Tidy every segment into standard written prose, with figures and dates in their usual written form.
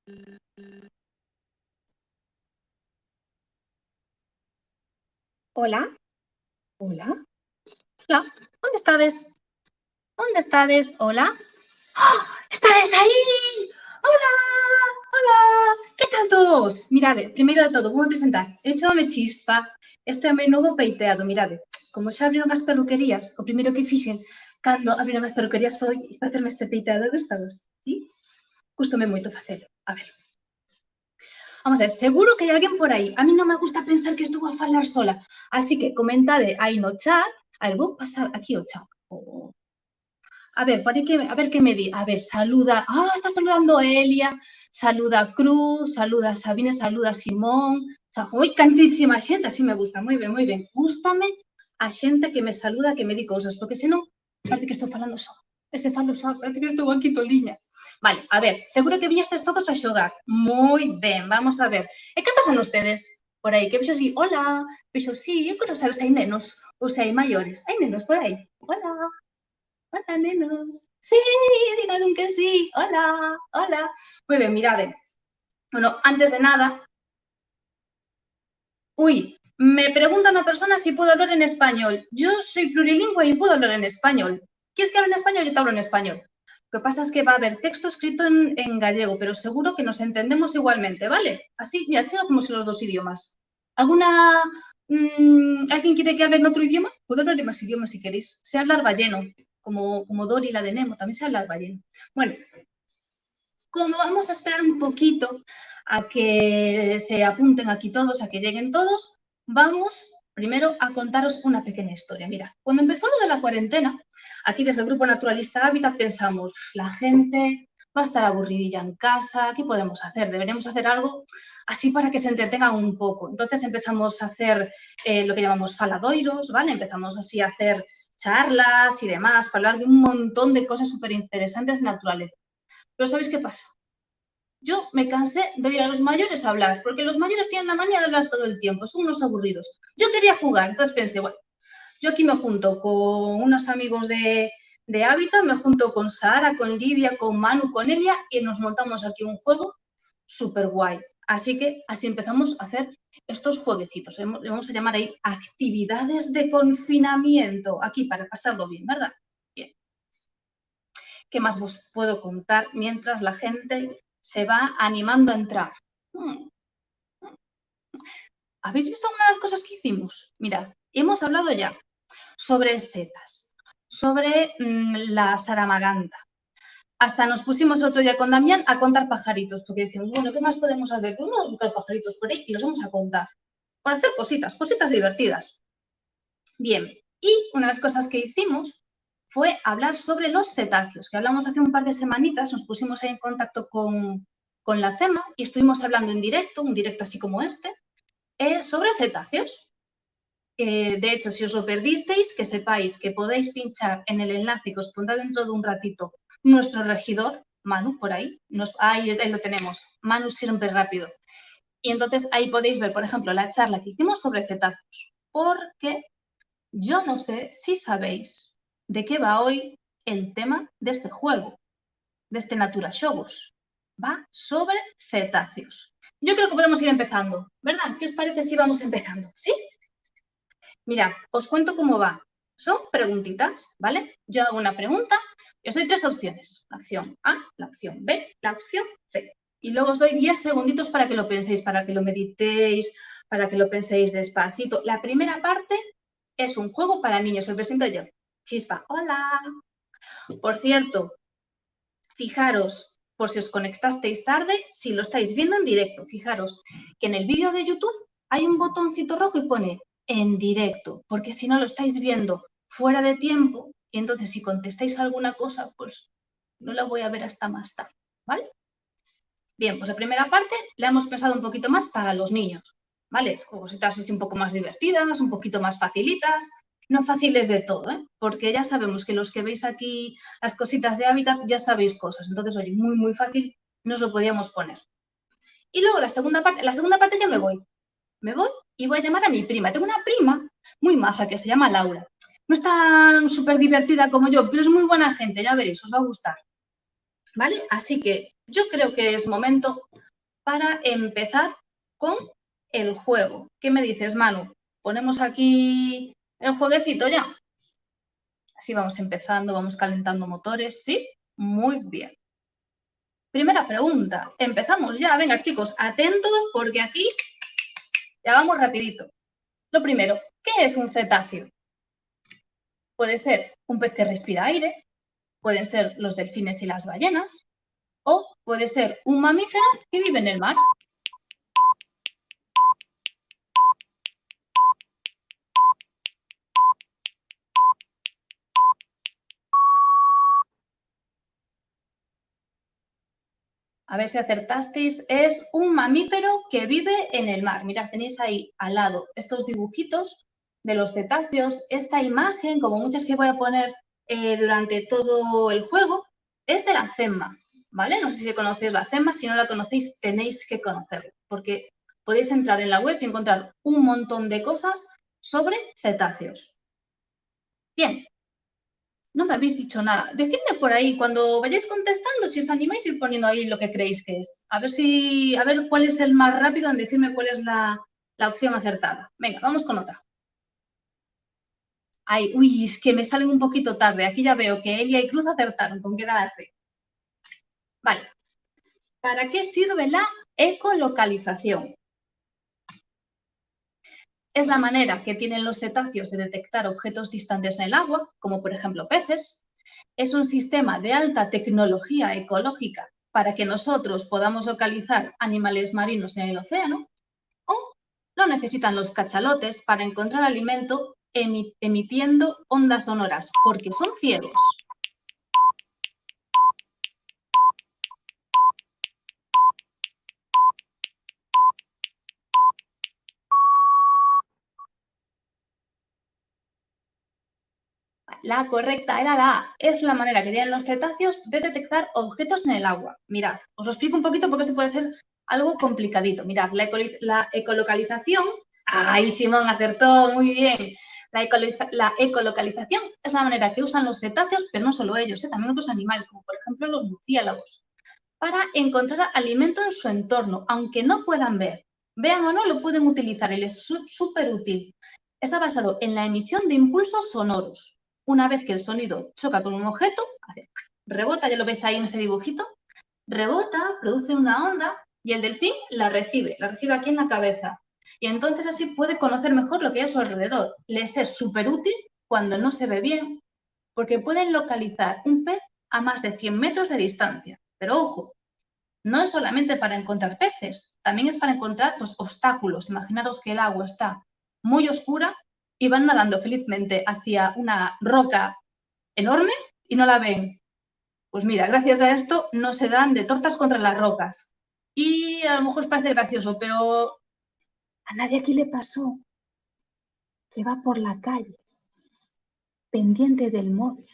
Hola, hola, hola, ¿dónde estades? ¿Dónde estades? Hola. ¡Ah! ¡Estades ahí! ¡Hola! ¡Hola! ¿Qué tal todos? Mirade, primeiro de todo, vou presentar. Eu chamame Chispa. Este é o meu novo peiteado, mirade. Como xa abriron as peluquerías, o primeiro que fixen cando abriron as peluquerías foi facerme este peiteado. Gustabas? Sí? Gustome moito facelo. A ver. Vamos a ver, seguro que hai alguén por aí. A mí non me gusta pensar que estou a falar sola. Así que comentade aí no chat. A ver, vou pasar aquí o chat. A ver, a ver que me di. A ver, saluda. Ah, está saludando Elia, saluda Cruz, saluda Sabine, saluda Simón. Ui, cantísima xente, así me gusta. Moi ben, moi ben. Gústame a xente que me saluda, que me di cousas, porque senón parece que estou falando só. E se falo só, parece que estou aquí toliña. Vale, a ver, seguro que viñestes todos a xogar. Moi ben, vamos a ver. E cantos son ustedes? Por aí, que vexo así, hola, vexo sí, eu quero saber se hai nenos ou se hai maiores. Hai nenos por aí? Hola. Hola, nenos. Sí, digan que sí. Hola, hola. Muy bien, mirad. Bueno, antes de nada, me pregunta una persona si puedo hablar en español. Yo soy plurilingüe y puedo hablar en español. ¿Quieres que hable en español? Yo te hablo en español. Lo que pasa es que va a haber texto escrito en gallego, pero seguro que nos entendemos igualmente, ¿vale? Así, mira, aquí lo hacemos en los dos idiomas. ¿Alguien quiere que hable en otro idioma? Puedo hablar en más idiomas si queréis. Sé hablar balleno, como Dory, la de Nemo, también sé hablar balleno. Bueno, como vamos a esperar un poquito a que se apunten aquí todos, a que lleguen todos, vamos primero a contaros una pequeña historia. Mira, cuando empezó lo de la cuarentena, aquí desde el Grupo Naturalista Hábitat pensamos, la gente va a estar aburridilla en casa, ¿qué podemos hacer? Deberíamos hacer algo así para que se entretengan un poco. Entonces empezamos a hacer lo que llamamos faladoiros, ¿vale? Empezamos así a hacer charlas y demás, para hablar de un montón de cosas súper interesantes de naturaleza. Pero ¿sabéis qué pasa? Yo me cansé de oír a los mayores hablar, porque los mayores tienen la manía de hablar todo el tiempo, son unos aburridos. Yo quería jugar, entonces pensé, bueno, yo aquí me junto con unos amigos de Hábitat, me junto con Sara, con Lidia, con Manu, con Elia, y nos montamos aquí un juego súper guay. Así que así empezamos a hacer estos jueguecitos. Le vamos a llamar ahí actividades de confinamiento, aquí para pasarlo bien, ¿verdad? Bien. ¿Qué más os puedo contar mientras la gente se va animando a entrar? ¿Habéis visto alguna de las cosas que hicimos? Mirad, hemos hablado ya sobre setas, sobre la saramaganda. Hasta nos pusimos otro día con Damián a contar pajaritos, porque decíamos, bueno, ¿qué más podemos hacer? Pues vamos a buscar pajaritos por ahí y los vamos a contar. Para hacer cositas, cositas divertidas. Bien, y una de las cosas que hicimos fue hablar sobre los cetáceos, que hablamos hace un par de semanitas, nos pusimos ahí en contacto con la CEMA y estuvimos hablando en directo, un directo así como este, sobre cetáceos. De hecho, si os lo perdisteis, que sepáis que podéis pinchar en el enlace que os pondrá dentro de un ratito nuestro regidor, Manu, por ahí, ahí lo tenemos, Manu siempre rápido. Y entonces ahí podéis ver, por ejemplo, la charla que hicimos sobre cetáceos, porque yo no sé si sabéis de qué va hoy el tema de este juego, de este Natura Xogos. Va sobre cetáceos. Yo creo que podemos ir empezando, ¿verdad? ¿Qué os parece si vamos empezando? ¿Sí? Mirad, os cuento cómo va. Son preguntitas, ¿vale? Yo hago una pregunta y os doy 3 opciones. La opción A, la opción B, la opción C. Y luego os doy 10 segunditos para que lo penséis, para que lo meditéis, para que lo penséis despacito. La primera parte es un juego para niños. Os presento yo. Chispa, hola. Por cierto, fijaros, por si os conectasteis tarde, si lo estáis viendo en directo, fijaros que en el vídeo de YouTube hay un botoncito rojo y pone en directo, porque si no lo estáis viendo fuera de tiempo, y entonces si contestáis alguna cosa, pues no la voy a ver hasta más tarde, ¿vale? Bien, pues la primera parte la hemos pensado un poquito más para los niños, ¿vale? Cositas así un poco más divertidas, un poquito más facilitas, no fáciles de todo, ¿eh? Porque ya sabemos que los que veis aquí las cositas de Hábitat ya sabéis cosas, entonces, oye, muy, muy fácil nos lo podíamos poner. Y luego la segunda parte ya me voy y voy a llamar a mi prima. Tengo una prima muy maja que se llama Laura. No es tan súper divertida como yo, pero es muy buena gente, ya veréis, os va a gustar. ¿vale? Así que yo creo que es momento para empezar con el juego. ¿Qué me dices, Manu? ¿Ponemos aquí el jueguecito ya? Así vamos empezando, vamos calentando motores, ¿sí? Muy bien. Primera pregunta. Empezamos ya. Venga, chicos, atentos porque aquí ya vamos rapidito. Lo primero, ¿qué es un cetáceo? Puede ser un pez que respira aire, pueden ser los delfines y las ballenas, o puede ser un mamífero que vive en el mar. A ver si acertasteis. Es un mamífero que vive en el mar. Mirad, tenéis ahí al lado estos dibujitos de los cetáceos. Esta imagen, como muchas que voy a poner durante todo el juego, es de la CEMA, ¿vale? No sé si conocéis la CEMA. Si no la conocéis, tenéis que conocerla, porque podéis entrar en la web y encontrar un montón de cosas sobre cetáceos. Bien, no me habéis dicho nada. Decidme por ahí, cuando vayáis contestando, si os animáis, ir poniendo ahí lo que creéis que es. A ver cuál es el más rápido en decirme cuál es la opción acertada. Venga, vamos con otra. Ay, uy, es que me salen un poquito tarde. Aquí ya veo que Elia y Cruz acertaron. ¿Con qué la hace? Vale. ¿Para qué sirve la ecolocalización? Es la manera que tienen los cetáceos de detectar objetos distantes en el agua, como por ejemplo peces. Es un sistema de alta tecnología ecológica para que nosotros podamos localizar animales marinos en el océano, o lo necesitan los cachalotes para encontrar alimento emitiendo ondas sonoras, porque son ciegos. La correcta era la A. Es la manera que tienen los cetáceos de detectar objetos en el agua. Mirad, os lo explico un poquito porque esto puede ser algo complicadito. Mirad, la ecolocalización. ¡Ay, Simón acertó! Muy bien. La ecolocalización es la manera que usan los cetáceos, pero no solo ellos, también otros animales, como por ejemplo los murciélagos, para encontrar alimento en su entorno, aunque no puedan ver. Vean o no, lo pueden utilizar y les es súper útil. Está basado en la emisión de impulsos sonoros. Una vez que el sonido choca con un objeto, rebota, ya lo ves ahí en ese dibujito, rebota, produce una onda y el delfín la recibe aquí en la cabeza. Y entonces así puede conocer mejor lo que hay a su alrededor. Les es súper útil cuando no se ve bien, porque pueden localizar un pez a más de 100 metros de distancia. Pero ojo, no es solamente para encontrar peces, también es para encontrar pues, obstáculos. Imaginaros que el agua está muy oscura y van nadando felizmente hacia una roca enorme y no la ven. Pues mira, gracias a esto no se dan de tortas contra las rocas. Y a lo mejor os parece gracioso, pero a nadie aquí le pasó que va por la calle pendiente del móvil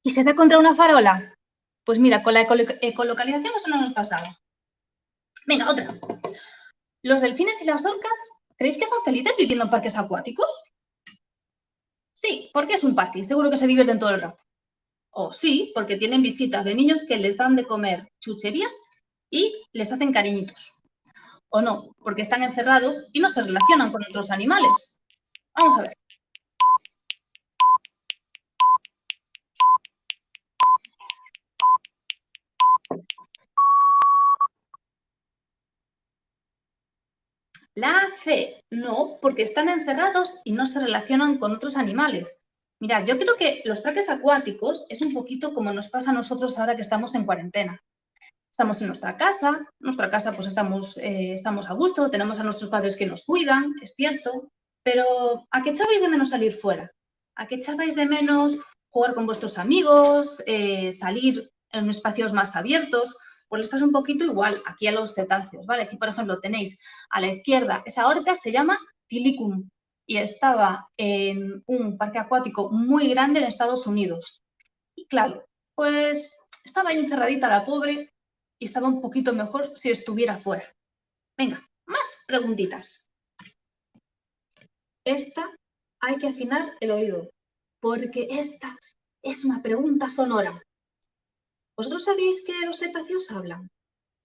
y se da contra una farola. Pues mira, con la ecolocalización eso no nos pasaba. Venga, otra. ¿Los delfines y las orcas creéis que son felices viviendo en parques acuáticos? Sí, porque es un parque y seguro que se divierten todo el rato. O sí, porque tienen visitas de niños que les dan de comer chucherías y les hacen cariñitos. O no, porque están encerrados y no se relacionan con otros animales. Vamos a ver. La C, no, porque están encerrados y no se relacionan con otros animales. Mirad, yo creo que los parques acuáticos es un poquito como nos pasa a nosotros ahora que estamos en cuarentena. Estamos en nuestra casa pues estamos a gusto, tenemos a nuestros padres que nos cuidan, es cierto, pero ¿a qué echabais de menos salir fuera? ¿A qué echabais de menos jugar con vuestros amigos, salir en espacios más abiertos? Pues les pasa un poquito igual aquí a los cetáceos, ¿vale? Aquí, por ejemplo, tenéis a la izquierda, esa orca se llama Tilicum y estaba en un parque acuático muy grande en Estados Unidos. Y claro, pues estaba ahí encerradita la pobre y estaba un poquito mejor si estuviera fuera. Venga, más preguntitas. Esta hay que afinar el oído, porque esta es una pregunta sonora. ¿Vosotros sabéis que los cetáceos hablan?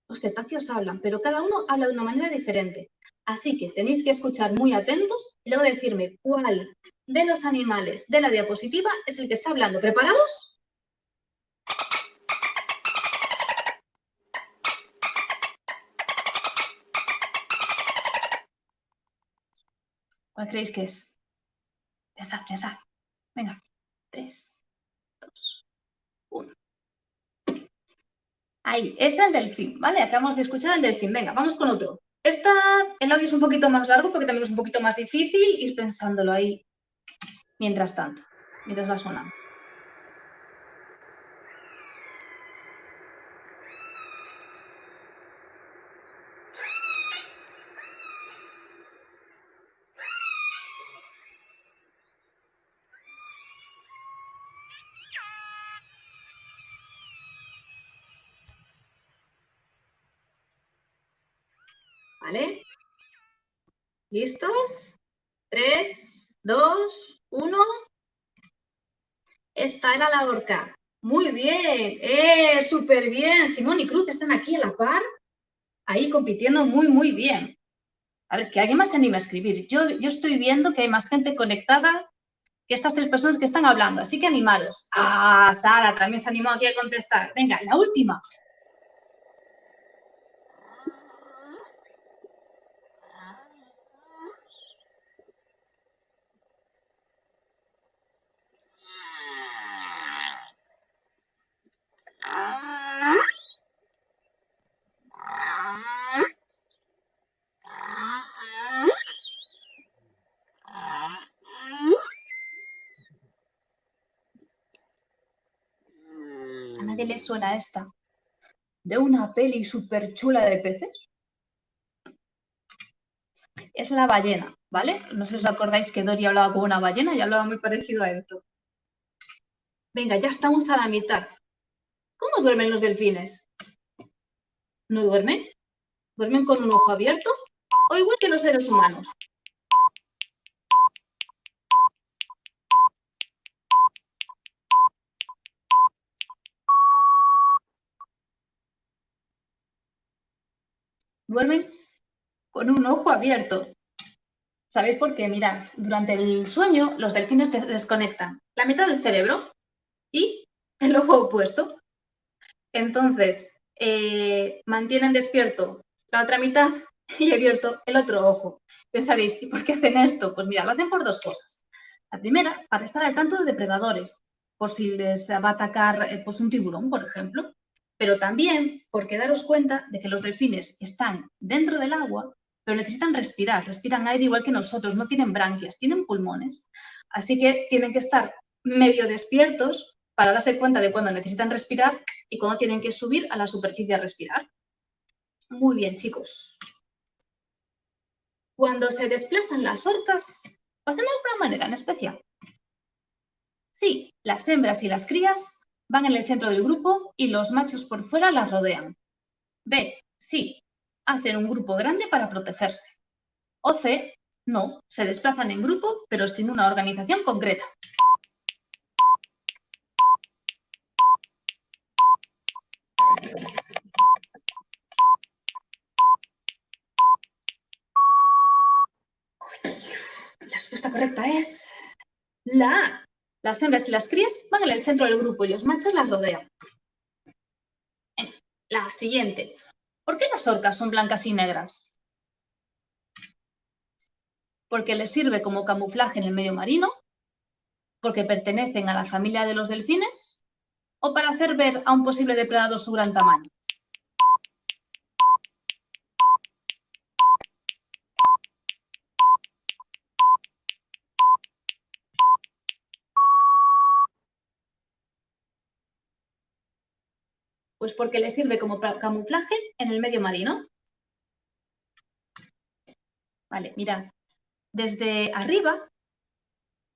Los cetáceos hablan, pero cada uno habla de una manera diferente. Así que tenéis que escuchar muy atentos y luego decirme cuál de los animales de la diapositiva es el que está hablando. ¿Preparados? ¿Cuál creéis que es? Pensad, pensad. Venga, 3, 2, 1. Ahí, es el delfín, ¿vale? Acabamos de escuchar el delfín. Venga, vamos con otro. El audio es un poquito más largo porque también es un poquito más difícil ir pensándolo ahí mientras tanto, mientras va sonando. ¿Vale? ¿Listos? 3, 2, 1. Esta era la orca. Muy bien. Súper bien. Simón y Cruz están aquí a la par, ahí compitiendo muy bien. A ver, que alguien más se anime a escribir. Yo estoy viendo que hay más gente conectada que estas 3 personas que están hablando, así que animaros. Ah, Sara también se animó aquí a contestar. Venga, la última. ¿A nadie le suena esta? ¿De una peli súper chula de peces? Es la ballena, ¿vale? No sé si os acordáis que Dory hablaba con una ballena y hablaba muy parecido a esto. Venga, ya estamos a la mitad. ¿Cómo duermen los delfines? ¿No duermen? ¿Duermen con un ojo abierto? ¿O igual que los seres humanos? Duermen con un ojo abierto. ¿Sabéis por qué? Mirad, durante el sueño los delfines desconectan la mitad del cerebro y el ojo opuesto. Entonces, mantienen despierto la otra mitad y abierto el otro ojo. Pensaréis, ¿y por qué hacen esto? Pues mira, lo hacen por 2 cosas. La primera, para estar al tanto de depredadores, por si les va a atacar pues un tiburón, por ejemplo. Pero también porque daros cuenta de que los delfines están dentro del agua, pero necesitan respirar, respiran aire igual que nosotros, no tienen branquias, tienen pulmones. Así que tienen que estar medio despiertos para darse cuenta de cuando necesitan respirar y cuando tienen que subir a la superficie a respirar. Muy bien, chicos. Cuando se desplazan las orcas, ¿lo hacen de alguna manera en especial? Sí, las hembras y las crías van en el centro del grupo y los machos por fuera las rodean. B, sí, hacen un grupo grande para protegerse. O C, no, se desplazan en grupo pero sin una organización concreta. La respuesta correcta es la A. Las hembras y las crías van en el centro del grupo y los machos las rodean. La siguiente. ¿Por qué las orcas son blancas y negras? Porque les sirve como camuflaje en el medio marino, porque pertenecen a la familia de los delfines o para hacer ver a un posible depredador su gran tamaño. Pues porque les sirve como camuflaje en el medio marino. Vale, mirad. Desde arriba,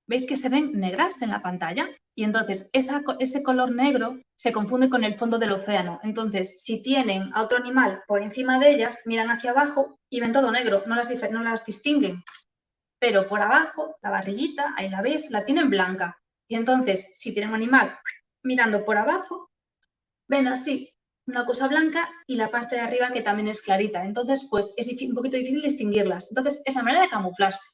veis que se ven negras en la pantalla y entonces ese color negro se confunde con el fondo del océano. Entonces, si tienen a otro animal por encima de ellas, miran hacia abajo y ven todo negro, no las distinguen. Pero por abajo, la barriguita, ahí la veis, la tienen blanca. Y entonces, si tienen un animal mirando por abajo, ven así, una cosa blanca y la parte de arriba que también es clarita. Entonces, pues es un poquito difícil distinguirlas. Entonces, esa manera de camuflarse.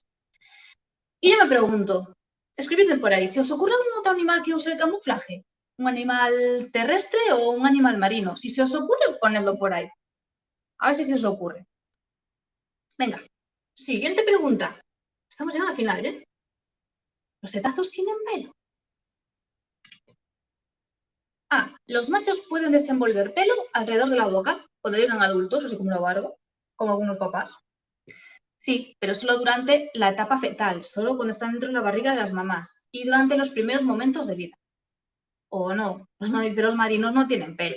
Y yo me pregunto, escribidme por ahí, ¿si os ocurre algún otro animal que use el camuflaje? ¿Un animal terrestre o un animal marino? Si se os ocurre, ponedlo por ahí. A ver si se os ocurre. Venga, siguiente pregunta. Estamos llegando al final, ¿eh? ¿Los cetazos tienen pelo? Ah, los machos pueden desenvolver pelo alrededor de la boca cuando llegan adultos, así como la barba, como algunos papás. Sí, pero solo durante la etapa fetal, solo cuando están dentro de la barriga de las mamás y durante los primeros momentos de vida. O no, los mamíferos marinos no tienen pelo.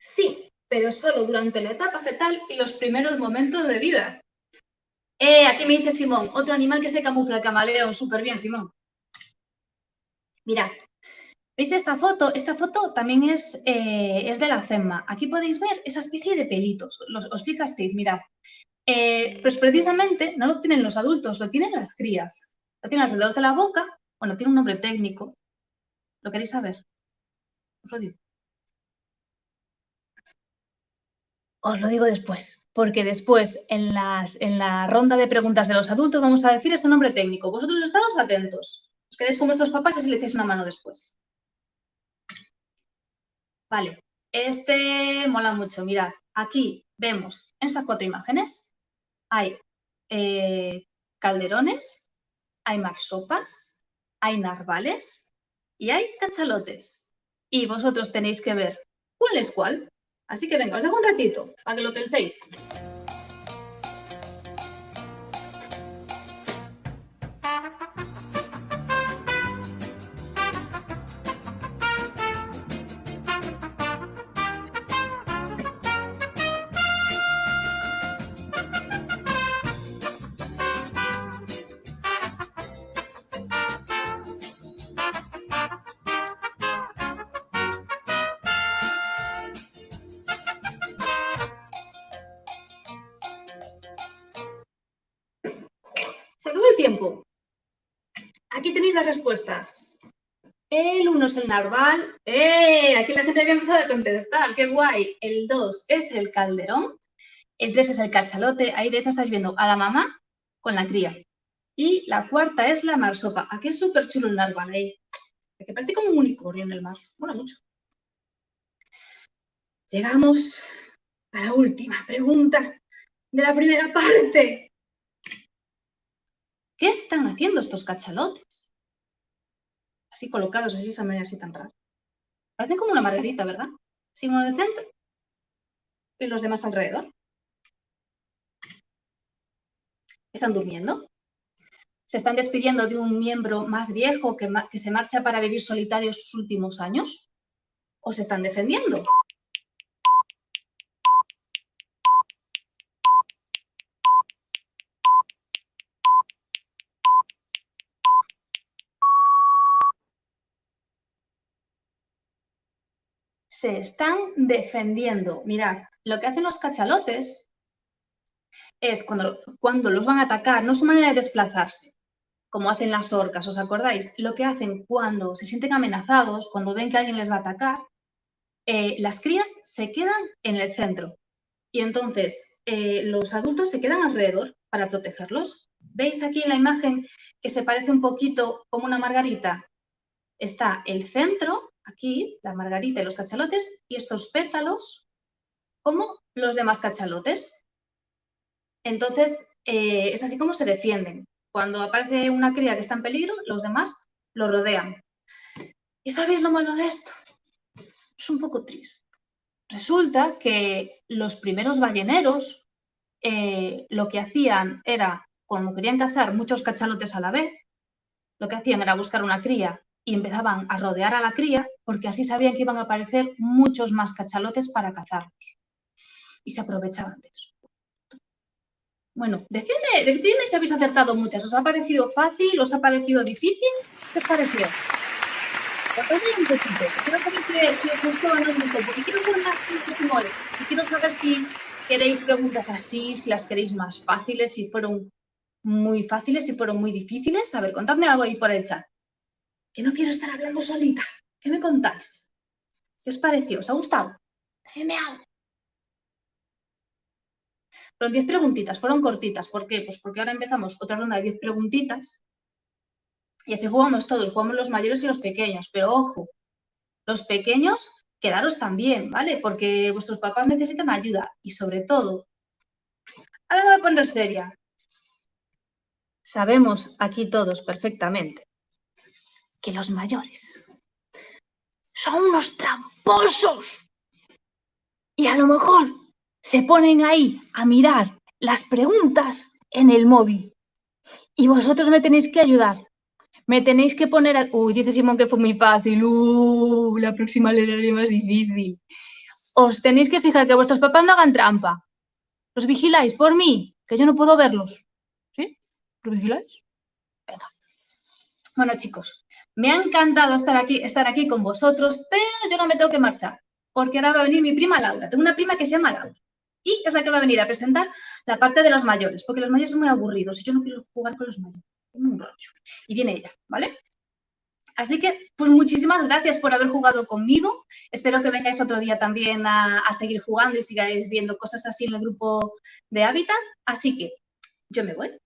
Sí, pero solo durante la etapa fetal y los primeros momentos de vida. Aquí me dice Simón, otro animal que se camufla, el camaleón. Súper bien, Simón. Mirad, ¿veis esta foto? Esta foto también es de la CEMMA. Aquí podéis ver esa especie de pelitos. Os fijasteis, mirad. Pues precisamente no lo tienen los adultos, lo tienen las crías. Lo tienen alrededor de la boca. Bueno, tiene un nombre técnico. ¿Lo queréis saber? Os lo digo. Os lo digo después, porque después en la ronda de preguntas de los adultos vamos a decir ese nombre técnico. Vosotros estaros atentos. Os quedéis con vuestros papás y así le echáis una mano después. Vale, este mola mucho. Mirad, aquí vemos en estas 4 imágenes hay calderones, hay marsopas, hay narvales y hay cachalotes. Y vosotros tenéis que ver cuál es cuál. Así que venga, os dejo un ratito para que lo penséis. Se acabó el tiempo. Aquí tenéis las respuestas. El 1 es el narval. Aquí la gente había empezado a contestar. ¡Qué guay! El 2 es el calderón. El 3 es el cachalote. Ahí, de hecho, estáis viendo a la mamá con la cría. Y la cuarta es la marsopa. Aquí es súper chulo el narval ahí. Que parece como un unicornio en el mar. Mola mucho. Llegamos a la última pregunta de la primera parte. ¿Qué están haciendo estos cachalotes? Así colocados, así de esa manera, así tan rara. Parecen como una margarita, ¿verdad? Sí, uno en el centro y los demás alrededor. ¿Están durmiendo? ¿Se están despidiendo de un miembro más viejo que se marcha para vivir solitario sus últimos años? ¿O se están defendiendo? Se están defendiendo. Mirad, lo que hacen los cachalotes es cuando los van a atacar, no es su manera de desplazarse, como hacen las orcas, ¿os acordáis? Lo que hacen cuando se sienten amenazados, cuando ven que alguien les va a atacar, las crías se quedan en el centro y entonces los adultos se quedan alrededor para protegerlos. ¿Veis aquí en la imagen que se parece un poquito como una margarita? Está el centro, aquí, la margarita y los cachalotes, y estos pétalos como los demás cachalotes. Entonces, es así como se defienden. Cuando aparece una cría que está en peligro, los demás lo rodean. ¿Y sabéis lo malo de esto? Es un poco triste. Resulta que los primeros balleneros lo que hacían era, cuando querían cazar muchos cachalotes a la vez, lo que hacían era buscar una cría y empezaban a rodear a la cría porque así sabían que iban a aparecer muchos más cachalotes para cazarlos. Y se aprovechaban de eso. Bueno, decidme si habéis acertado muchas. ¿Os ha parecido fácil? ¿Os ha parecido difícil? ¿Qué os pareció? Contadme un poquito. Quiero saber si os gustó o no os gustó, porque quiero hacer más vídeos como este. Y quiero saber si queréis preguntas así, si las queréis más fáciles, si fueron muy fáciles, si fueron muy difíciles. A ver, contadme algo ahí por el chat. Que no quiero estar hablando solita. ¿Qué me contáis? ¿Qué os pareció? ¿Os ha gustado? Dime algo. Fueron 10 preguntitas, fueron cortitas. ¿Por qué? Pues porque ahora empezamos otra ronda de 10 preguntitas y así jugamos todos, jugamos los mayores y los pequeños. Pero ojo, los pequeños, quedaros también, ¿vale? Porque vuestros papás necesitan ayuda y sobre todo, ahora me voy a poner seria. Sabemos aquí todos perfectamente que los mayores son unos tramposos y a lo mejor se ponen ahí a mirar las preguntas en el móvil y vosotros me tenéis que ayudar. Me tenéis que poner a... Uy, dice Simón que fue muy fácil. La próxima le haré más difícil. Os tenéis que fijar que vuestros papás no hagan trampa. ¿Los vigiláis por mí? Que yo no puedo verlos. ¿Sí? ¿Los vigiláis? Venga. Bueno, chicos, me ha encantado estar aquí con vosotros, pero yo no me tengo que marchar, porque ahora va a venir mi prima Laura. Tengo una prima que se llama Laura y es la que va a venir a presentar la parte de los mayores, porque los mayores son muy aburridos y yo no quiero jugar con los mayores. Tengo un rollo. Y viene ella, ¿vale? Así que, pues muchísimas gracias por haber jugado conmigo. Espero que vengáis otro día también a seguir jugando y sigáis viendo cosas así en el grupo de Hábitat. Así que yo me voy.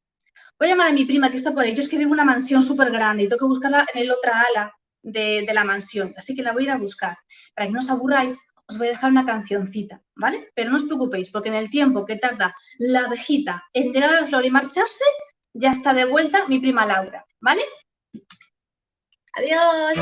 Voy a llamar a mi prima que está por ahí. Yo es que vivo en una mansión súper grande y tengo que buscarla en el otra ala de la mansión. Así que la voy a ir a buscar. Para que no os aburráis, os voy a dejar una cancioncita, ¿vale? Pero no os preocupéis, porque en el tiempo que tarda la abejita en llegar a la flor y marcharse, ya está de vuelta mi prima Laura, ¿vale? Adiós.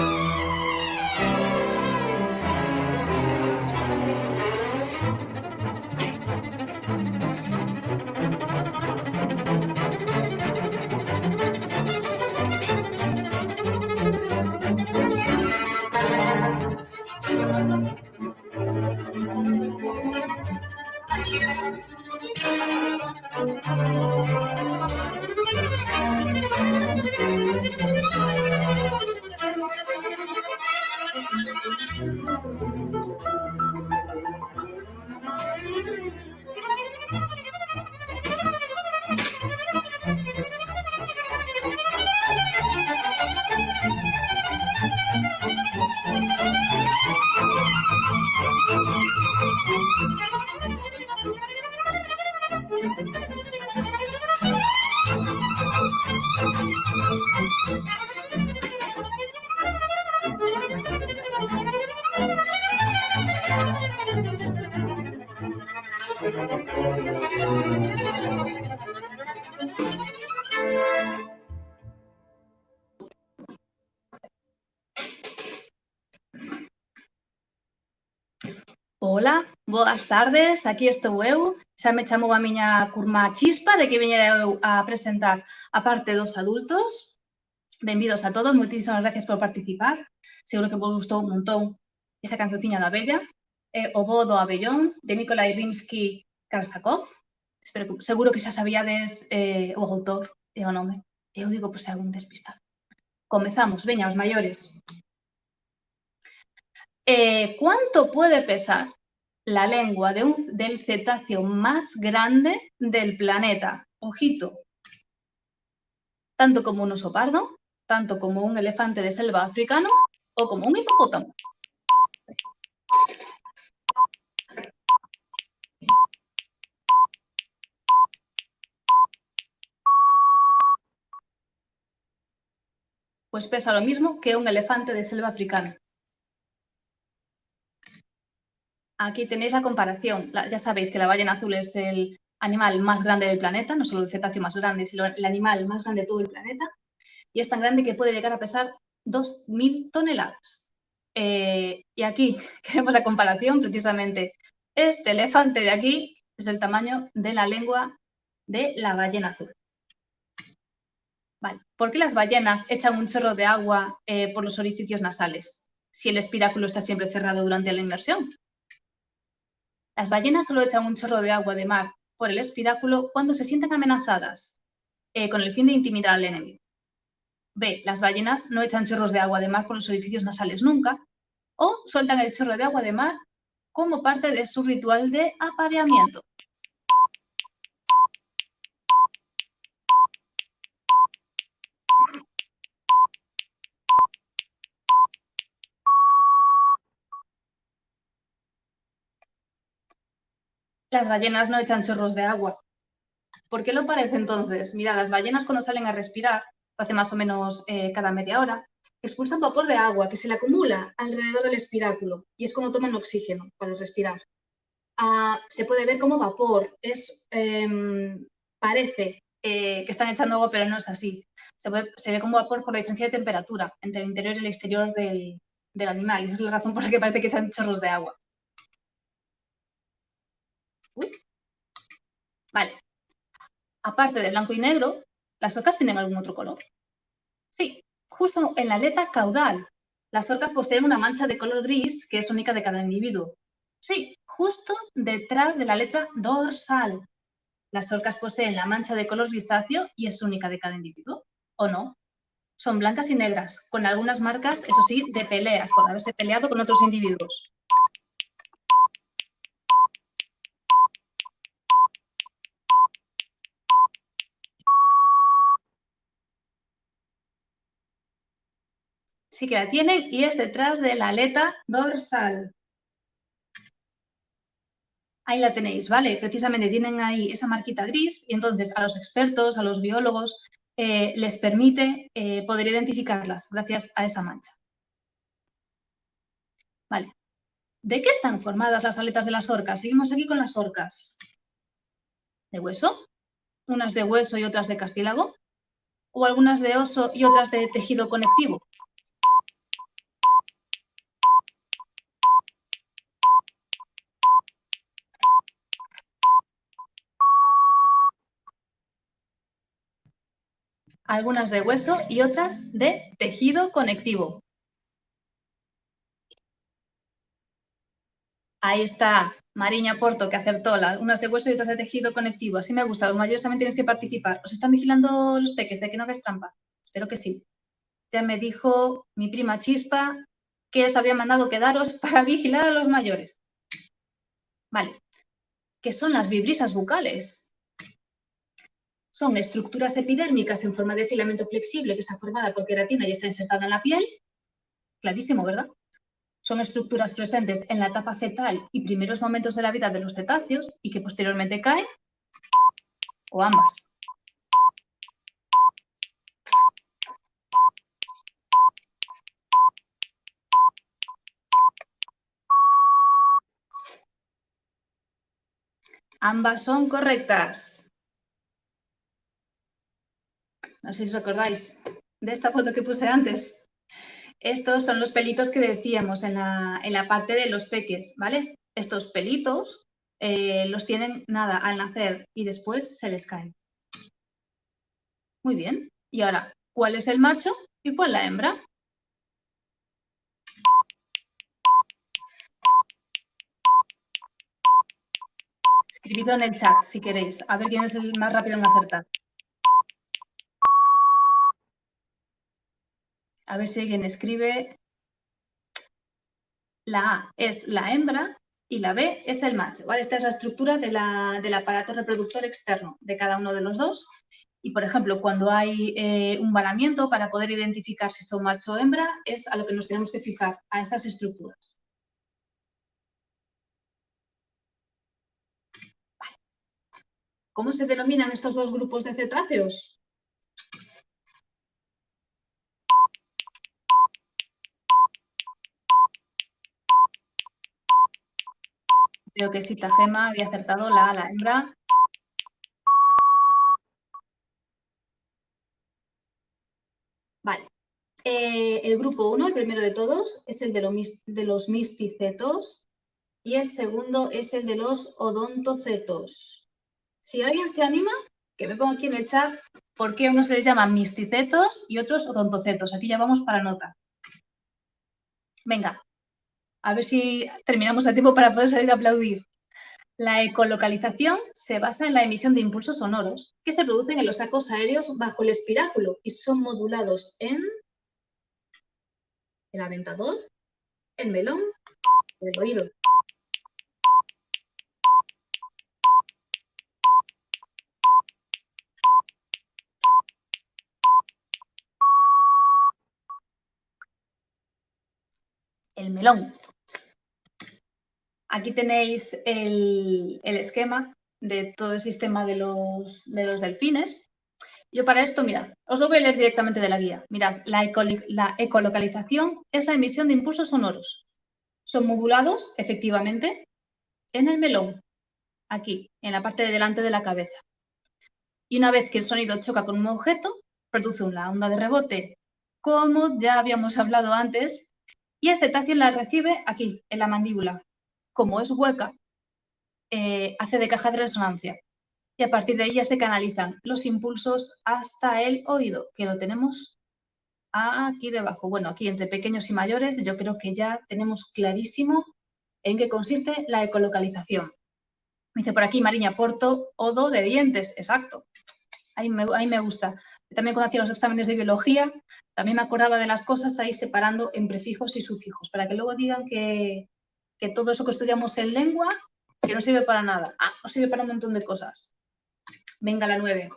Hola, boas tardes, aquí estou eu. Xa me chamou a miña curmá Chispa de que viñera eu a presentar a parte dos adultos. Benvidos a todos, moitísimas gracias por participar. Seguro que vos gustou un montón esa cancionciña da Bella, O bo do abellón, de Nikolai Rimsky-Korsakov. Seguro que xa sabíades o autor e o nome. Eu digo por se algún despistado. Comezamos, veña, os maiores. ¿Cuánto puede pesar la lengua del cetáceo más grande del planeta? Ojito, tanto como un oso pardo, tanto como un elefante de selva africano o como un hipopótamo. Pues pesa lo mismo que un elefante de selva africano. Aquí tenéis la comparación. Ya sabéis que la ballena azul es el animal más grande del planeta, no solo el cetáceo más grande, sino el animal más grande de todo el planeta. Y es tan grande que puede llegar a pesar 2.000 toneladas. Y aquí tenemos la comparación, precisamente. Este elefante de aquí es del tamaño de la lengua de la ballena azul. Vale. ¿Por qué las ballenas echan un chorro de agua por los orificios nasales si el espiráculo está siempre cerrado durante la inmersión? Las ballenas solo echan un chorro de agua de mar por el espiráculo cuando se sienten amenazadas, con el fin de intimidar al enemigo. B, las ballenas no echan chorros de agua de mar por los orificios nasales nunca. O sueltan el chorro de agua de mar como parte de su ritual de apareamiento. Las ballenas no echan chorros de agua. ¿Por qué lo parece entonces? Mira, las ballenas cuando salen a respirar, lo hace más o menos cada media hora, expulsan vapor de agua que se le acumula alrededor del espiráculo y es cuando toman oxígeno para respirar. Se puede ver como vapor, parece que están echando agua, pero no es así. Se ve como vapor por la diferencia de temperatura entre el interior y el exterior del animal. Y esa es la razón por la que parece que echan chorros de agua. Uy. Vale. Aparte de blanco y negro, ¿las orcas tienen algún otro color? Sí, justo en la aleta caudal. Las orcas poseen una mancha de color gris que es única de cada individuo. Sí, justo detrás de la letra dorsal. Las orcas poseen la mancha de color grisáceo y es única de cada individuo, ¿o no? Son blancas y negras, con algunas marcas, eso sí, de peleas, por haberse peleado con otros individuos. Sí que la tienen y es detrás de la aleta dorsal. Ahí la tenéis, ¿vale? Precisamente tienen ahí esa marquita gris y entonces a los expertos, a los biólogos, les permite poder identificarlas gracias a esa mancha. Vale. ¿De qué están formadas las aletas de las orcas? Seguimos aquí con las orcas. ¿De hueso? Unas de hueso y otras de cartílago. ¿O algunas de oso y otras de tejido conectivo? Algunas de hueso y otras de tejido conectivo. Ahí está, Mariña Porto, que acertó, unas de hueso y otras de tejido conectivo. Así me gusta, los mayores también tienes que participar. ¿Os están vigilando los peques de que no hagáis trampa? Espero que sí. Ya me dijo mi prima Chispa que os había mandado quedaros para vigilar a los mayores. Vale. ¿Qué son las vibrisas bucales? Son estructuras epidérmicas en forma de filamento flexible que está formada por queratina y está insertada en la piel. Clarísimo, ¿verdad? Son estructuras presentes en la etapa fetal y primeros momentos de la vida de los cetáceos y que posteriormente caen, o ambas. Ambas son correctas. No sé si os acordáis de esta foto que puse antes. Estos son los pelitos que decíamos en la parte de los peques, ¿vale? Estos pelitos los tienen nada al nacer y después se les caen. Muy bien. Y ahora, ¿cuál es el macho y cuál la hembra? Escribidlo en el chat si queréis, a ver quién es el más rápido en acertar. A ver si alguien escribe. La A es la hembra y la B es el macho, ¿vale? Esta es la estructura del aparato reproductor externo de cada uno de los dos. Y, por ejemplo, cuando hay un varamiento, para poder identificar si son macho o hembra, es a lo que nos tenemos que fijar, a estas estructuras. Vale. ¿Cómo se denominan estos dos grupos de cetáceos? Veo que Sita Gema había acertado la A, la hembra. Vale. El grupo 1, el primero de todos, es el de los misticetos y el segundo es el de los odontocetos. Si alguien se anima, que me ponga aquí en el chat por qué unos se les llaman misticetos y otros odontocetos. Aquí ya vamos para nota. Venga, a ver si terminamos a tiempo para poder salir a aplaudir. La ecolocalización se basa en la emisión de impulsos sonoros que se producen en los sacos aéreos bajo el espiráculo y son modulados en el aventador, el melón y el oído. El melón. Aquí tenéis el esquema de todo el sistema de los delfines. Yo para esto, mirad, os lo voy a leer directamente de la guía. Mirad, la ecolocalización es la emisión de impulsos sonoros. Son modulados, efectivamente, en el melón, aquí, en la parte de delante de la cabeza. Y una vez que el sonido choca con un objeto, produce una onda de rebote, como ya habíamos hablado antes, y el cetáceo la recibe aquí, en la mandíbula. Como es hueca, hace de caja de resonancia. Y a partir de ahí ya se canalizan los impulsos hasta el oído, que lo tenemos aquí debajo. Bueno, aquí entre pequeños y mayores yo creo que ya tenemos clarísimo en qué consiste la ecolocalización. Me dice por aquí Mariña Porto, odo de dientes, exacto. Ahí me gusta. También cuando hacía los exámenes de biología, también me acordaba de las cosas ahí separando en prefijos y sufijos, para que luego digan que todo eso que estudiamos en lengua, que no sirve para nada. Ah, no sirve para un montón de cosas. Venga, la 9.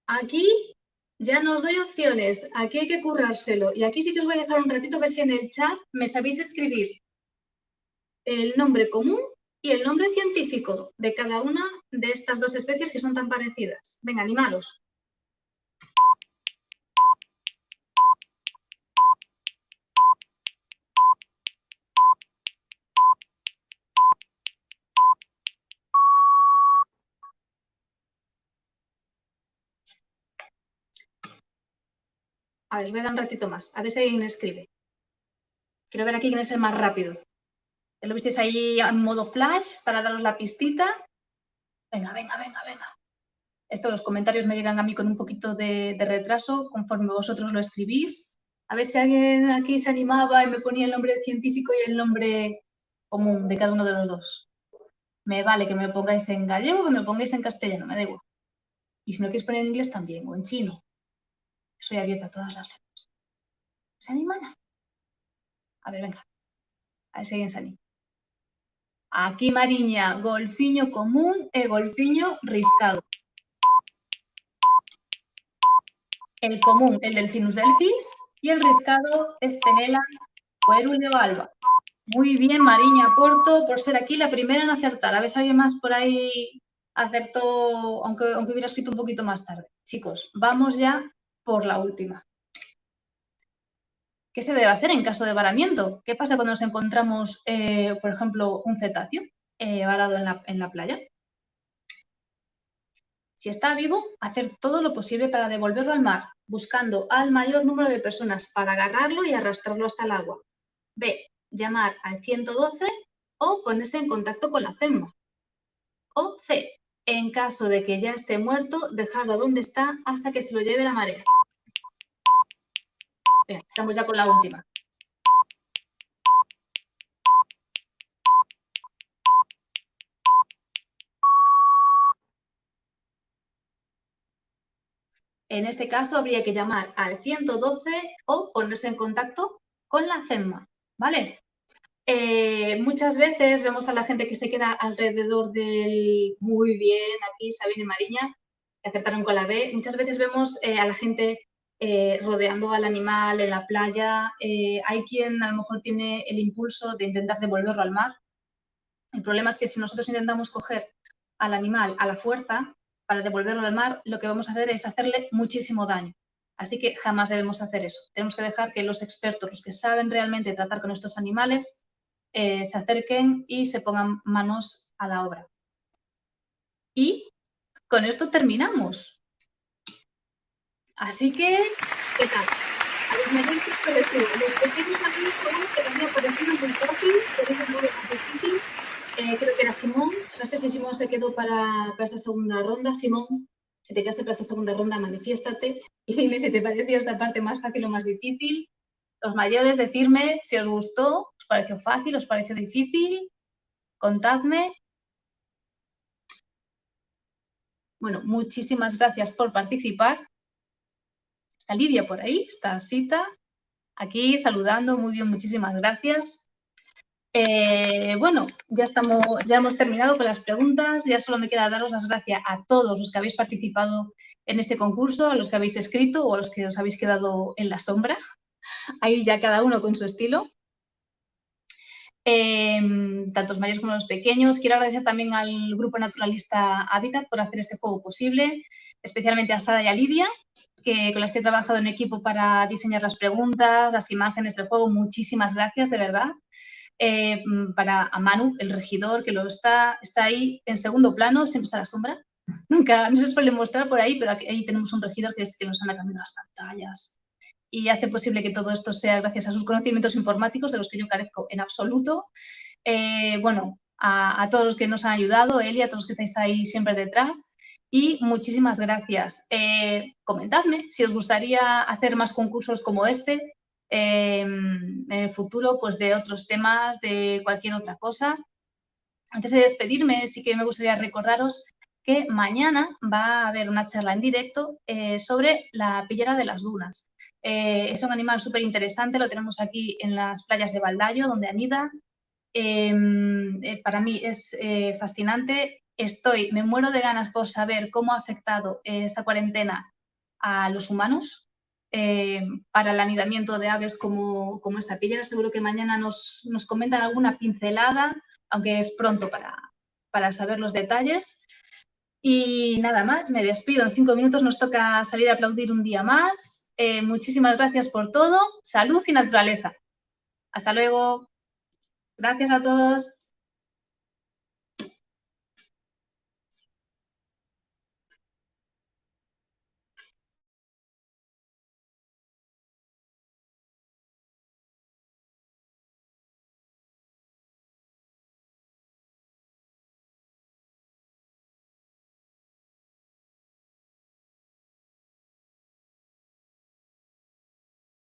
Aquí ya no os doy opciones, aquí hay que currárselo. Y aquí sí que os voy a dejar un ratito a ver si en el chat me sabéis escribir el nombre común y el nombre científico de cada una de estas dos especies que son tan parecidas. Venga, animaros. A ver, os voy a dar un ratito más, a ver si alguien escribe. Quiero ver aquí quién es el más rápido. ¿Ya lo visteis ahí en modo flash para daros la pistita? Venga, venga, venga, venga. Esto, los comentarios me llegan a mí con un poquito de retraso conforme vosotros lo escribís. A ver si alguien aquí se animaba y me ponía el nombre científico y el nombre común de cada uno de los dos. Me vale que me lo pongáis en gallego o que me lo pongáis en castellano, me da igual. Y si me lo queréis poner en inglés también, o en chino. Soy abierta a todas las lenguas. ¿Se animan? A ver, venga. A ver si alguien se anima. Aquí, Mariña, golfiño común e golfiño riscado. El común, el Delfinus delphis, y el riscado es Tenela coeruleo alba. Muy bien, Mariña Porto, por ser aquí la primera en acertar. A ver si alguien más por ahí acertó, aunque hubiera escrito un poquito más tarde. Chicos, vamos ya por la última. ¿Qué se debe hacer en caso de varamiento? ¿Qué pasa cuando nos encontramos, por ejemplo, un cetáceo varado en la playa? Si está vivo, hacer todo lo posible para devolverlo al mar, buscando al mayor número de personas para agarrarlo y arrastrarlo hasta el agua. B. Llamar al 112 o ponerse en contacto con la CEMMA. O C. En caso de que ya esté muerto, dejarlo donde está hasta que se lo lleve la marea. Bien, estamos ya con la última. En este caso habría que llamar al 112 o ponerse en contacto con la CEMMA, ¿vale? Muchas veces vemos a la gente que se queda alrededor del muy bien, aquí Sabine y Mariña, que acertaron con la B. Muchas veces vemos a la gente rodeando al animal en la playa. Hay quien a lo mejor tiene el impulso de intentar devolverlo al mar. El problema es que si nosotros intentamos coger al animal a la fuerza para devolverlo al mar, lo que vamos a hacer es hacerle muchísimo daño. Así que jamás debemos hacer eso. Tenemos que dejar que los expertos, los que saben realmente tratar con estos animales, se acerquen y se pongan manos a la obra. Y con esto terminamos. Así que, ¿qué tal? A los mayores que os parecido, los pequeños amigos que también ha parecido muy fácil, tenéis un poco más difícil. Creo que era Simón, no sé si Simón se quedó para esta segunda ronda. Simón, si te quedaste para esta segunda ronda, manifiéstate y dime si te pareció esta parte más fácil o más difícil. Los mayores, decirme si os gustó, os pareció fácil, os pareció difícil. contadme. Bueno, muchísimas gracias por participar. Está Lidia por ahí, está Sita, aquí saludando, muy bien, muchísimas gracias. Bueno, ya hemos terminado con las preguntas, ya solo me queda daros las gracias a todos los que habéis participado en este concurso, a los que habéis escrito o a los que os habéis quedado en la sombra, ahí ya cada uno con su estilo. Tanto los mayores como los pequeños. Quiero agradecer también al Grupo Naturalista Hábitat por hacer este juego posible, especialmente a Sara y a Lidia, con las que he trabajado en equipo para diseñar las preguntas, las imágenes del juego. Muchísimas gracias, de verdad. Para Manu, el regidor, que está ahí en segundo plano, siempre está a la sombra. Nunca, no se suele mostrar por ahí, pero ahí tenemos un regidor que nos anda cambiando las pantallas y hace posible que todo esto sea gracias a sus conocimientos informáticos, de los que yo carezco en absoluto. Bueno, a todos los que nos han ayudado, Eli, a todos los que estáis ahí siempre detrás. Y muchísimas gracias. Comentadme si os gustaría hacer más concursos como este en el futuro, pues de otros temas, de cualquier otra cosa. Antes de despedirme, sí que me gustaría recordaros que mañana va a haber una charla en directo sobre la pillera de las dunas. Es un animal súper interesante, lo tenemos aquí en las playas de Baldayo, donde anida. Para mí es fascinante. Me muero de ganas por saber cómo ha afectado esta cuarentena a los humanos para el anidamiento de aves como esta pillera. Seguro que mañana nos comentan alguna pincelada, aunque es pronto para saber los detalles. Y nada más, me despido. En 5 minutos nos toca salir a aplaudir un día más. Muchísimas gracias por todo. Salud y naturaleza. Hasta luego. Gracias a todos.